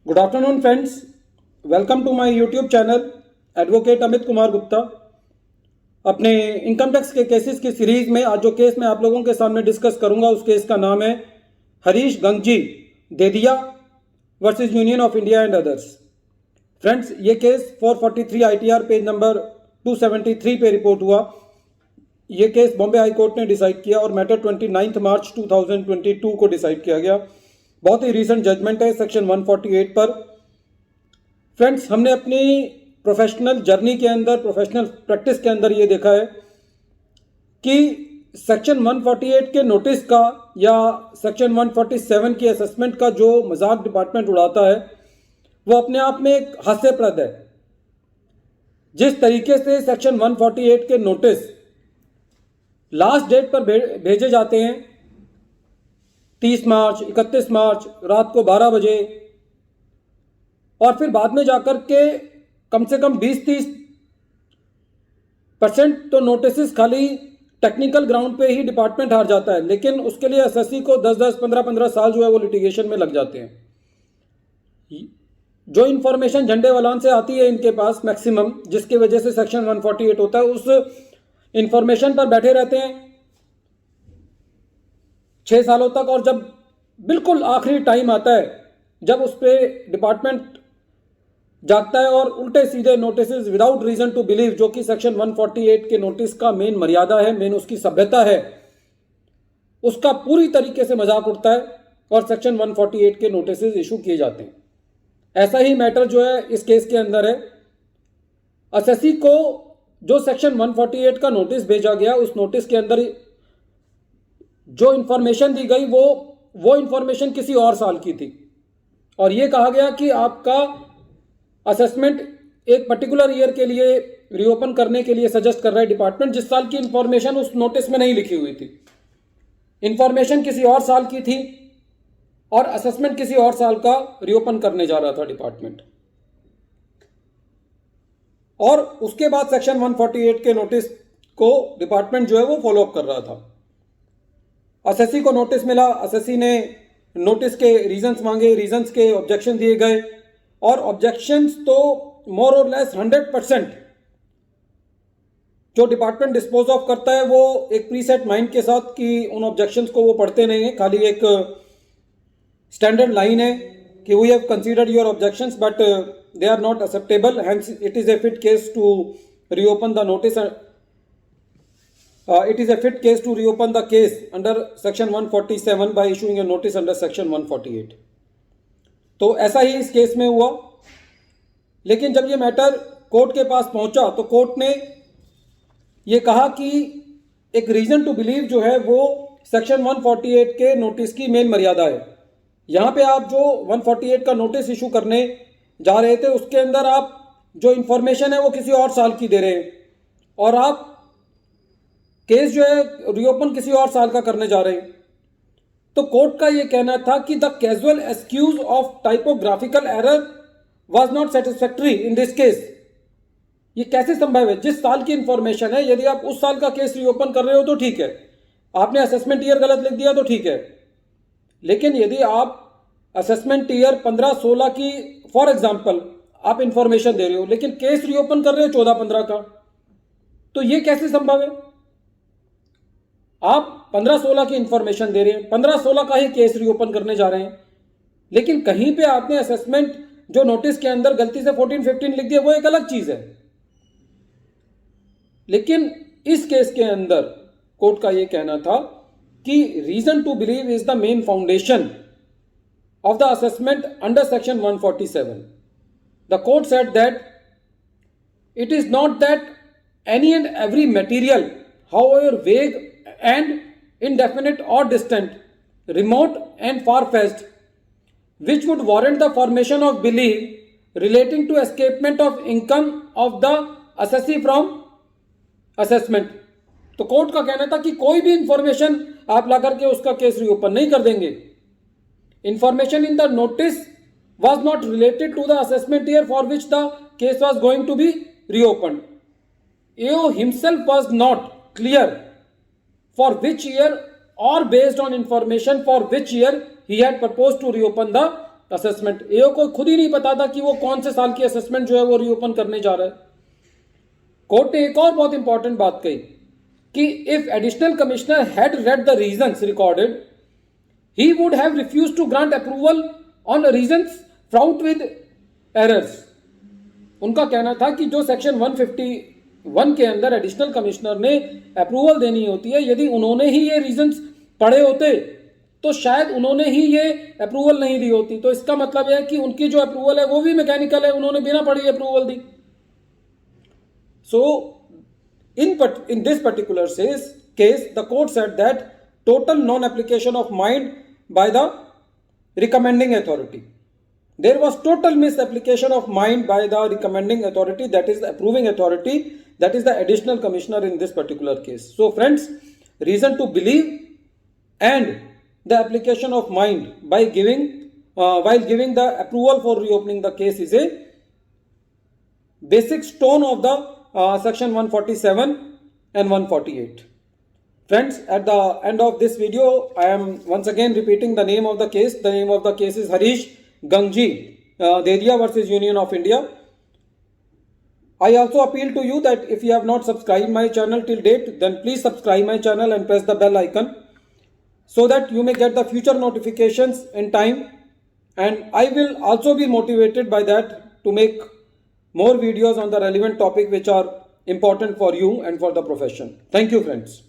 Good afternoon friends, welcome to my YouTube channel advocate Amit Kumar Gupta. अपने income tax के cases की series में आज जो केस मैं आप लोगों के सामने डिस्कस करूंगा उस केस का नाम है Harish Gangji Dedhia versus union of India and others. Friends, ये केस 443 ITR पेज नंबर 273 पे रिपोर्ट हुआ। ये केस बॉम्बे हाई कोर्ट ने डिसाइड किया और मैटर 29 मार्च 2022 को डिसाइड किया गया। बहुत ही रीसेंट जजमेंट है सेक्शन 148 पर। फ्रेंड्स, हमने अपनी प्रोफेशनल जर्नी के अंदर, प्रोफेशनल प्रैक्टिस के अंदर ये देखा है कि सेक्शन 148 के नोटिस का या सेक्शन 147 की असेसमेंट का जो मजाक डिपार्टमेंट उड़ाता है वो अपने आप में एक हास्यप्रद है। जिस तरीके से सेक्शन 148 के नोटिस लास्ट डेट पर भेजे जाते हैं 30 मार्च, 31 मार्च रात को 12 बजे, और फिर बाद में जाकर के कम से कम 20-30% तो नोटिस खाली टेक्निकल ग्राउंड पे ही डिपार्टमेंट हार जाता है, लेकिन उसके लिए एसएससी को 10-10, 15-15 साल जो है वो लिटिगेशन में लग जाते हैं। जो इन्फॉर्मेशन झंडे वलान से आती है इनके पास मैक्सिमम, जिसकी वजह से सेक्शन 148 होता है, उस इंफॉर्मेशन पर बैठे रहते हैं 6 सालों तक, और जब बिल्कुल आखिरी टाइम आता है जब उस पर डिपार्टमेंट जागता है और उल्टे सीधे notice without reason to believe, जो कि सेक्शन 148 के नोटिस का मेन मर्यादा है, मेन उसकी सभ्यता है, उसका पूरी तरीके से मजाक उड़ता है और सेक्शन 148 के नोटिस इशू किए जाते हैं। ऐसा ही मैटर जो है इस केस के अंदर है। एसएससी को जो सेक्शन 148 का नोटिस भेजा गया, उस नोटिस के अंदर जो इंफॉर्मेशन दी गई वो इंफॉर्मेशन किसी और साल की थी, और ये कहा गया कि आपका असेसमेंट एक पर्टिकुलर ईयर के लिए रीओपन करने के लिए सजेस्ट कर रहा है डिपार्टमेंट, जिस साल की इंफॉर्मेशन उस नोटिस में नहीं लिखी हुई थी। इंफॉर्मेशन किसी और साल की थी और असेसमेंट किसी और साल का रीओपन करने जा रहा था डिपार्टमेंट, और उसके बाद सेक्शन 148 के नोटिस को डिपार्टमेंट जो है वो फॉलोअप कर रहा था। एसएससी को नोटिस मिला, एसएससी ने नोटिस के रीजंस मांगे, रीजंस के ऑब्जेक्शन दिए गए, और ऑब्जेक्शंस तो मोर और लेस 100% जो डिपार्टमेंट डिस्पोज ऑफ करता है वो एक प्रीसेट माइंड के साथ कि उन ऑब्जेक्शंस को वो पढ़ते नहीं है, खाली एक स्टैंडर्ड लाइन है कि we have considered your objections but they are not acceptable, hence it is a fit case to reopen the notice, it is a fit case to reopen the case under section 147 by issuing a notice under section 148। तो ऐसा ही इस case में हुआ। लेकिन जब ये matter court के पास पहुंचा तो कोर्ट ने ये कहा कि एक रीजन टू बिलीव जो है वो सेक्शन 148 के नोटिस की मेन मर्यादा है। यहाँ पे आप जो 148 का नोटिस इशू करने जा रहे थे उसके अंदर आप जो इंफॉर्मेशन है वो किसी और साल की दे रहे हैं, और आप केस जो है रीओपन किसी और साल का करने जा रहे हैं। तो कोर्ट का यह कहना था कि the casual excuse of typographical error was not satisfactory in this case. ये कैसे संभव है? जिस साल की इंफॉर्मेशन है, यदि आप उस साल का केस रीओपन कर रहे हो तो ठीक है, आपने असेसमेंट ईयर गलत लिख दिया तो ठीक है, लेकिन यदि आप असेसमेंट ईयर 15-16 की फॉर एग्जाम्पल आप इंफॉर्मेशन दे रहे हो लेकिन केस रीओपन कर रहे हो 14-15 का, तो ये कैसे संभव है? आप 15-16 की इंफॉर्मेशन दे रहे हैं, 15-16 का ही केस रीओपन करने जा रहे हैं, लेकिन कहीं पे आपने असेसमेंट जो नोटिस के अंदर गलती से 14-15 लिख दिया, वो एक अलग चीज है। लेकिन इस केस के अंदर कोर्ट का यह कहना था कि reason to believe is the main foundation of the assessment under section 147। The court said that it is not that any and every material, however vague and indefinite or distant, remote and far-fetched, which would warrant the formation of belief relating to escapement of income of the assessee from assessment। तो court का कहना था कि कोई भी information आप ला करके उसका केस रीओपन नहीं कर देंगे। Information in the notice was not related to the assessment year for which the case was going to be reopened। AO himself was not clear for which year or based on information for which year he had proposed to reopen the assessment, AO को खुद ही नहीं पता था कि वो कौन से साल की असेसमेंट जो है वो रीओपन करने जा रहा है। कोर्ट ने एक और बहुत इंपॉर्टेंट बात कही कि if additional commissioner had read the reasons recorded he would have refuse to grant approval on reasons fraught with errors. उनका कहना था कि जो सेक्शन 151 के अंदर एडिशनल कमिश्नर ने अप्रूवल देनी होती है, यदि उन्होंने ही ये रीजंस पढ़े होते तो शायद उन्होंने ही ये अप्रूवल नहीं दी होती। तो इसका मतलब यह है कि उनकी जो अप्रूवल है वो भी मैकेनिकल है, उन्होंने बिना पढ़ी approval the. So in this particular case the court said that total non application of mind by the recommending authority, there was total misapplication of mind by the recommending authority, that is the approving authority, that is the additional commissioner in this particular case. So friends, reason to believe and the application of mind by giving while giving the approval for reopening the case is a basic stone of the section 147 and 148. Friends, at the end of this video I am once again repeating the name of the case. The name of the case is Harish Gangji Dedia versus Union of India. I also appeal to you that if you have not subscribed my channel till date, then please subscribe my channel and press the bell icon so that you may get the future notifications in time, and I will also be motivated by that to make more videos on the relevant topic which are important for you and for the profession. Thank you friends.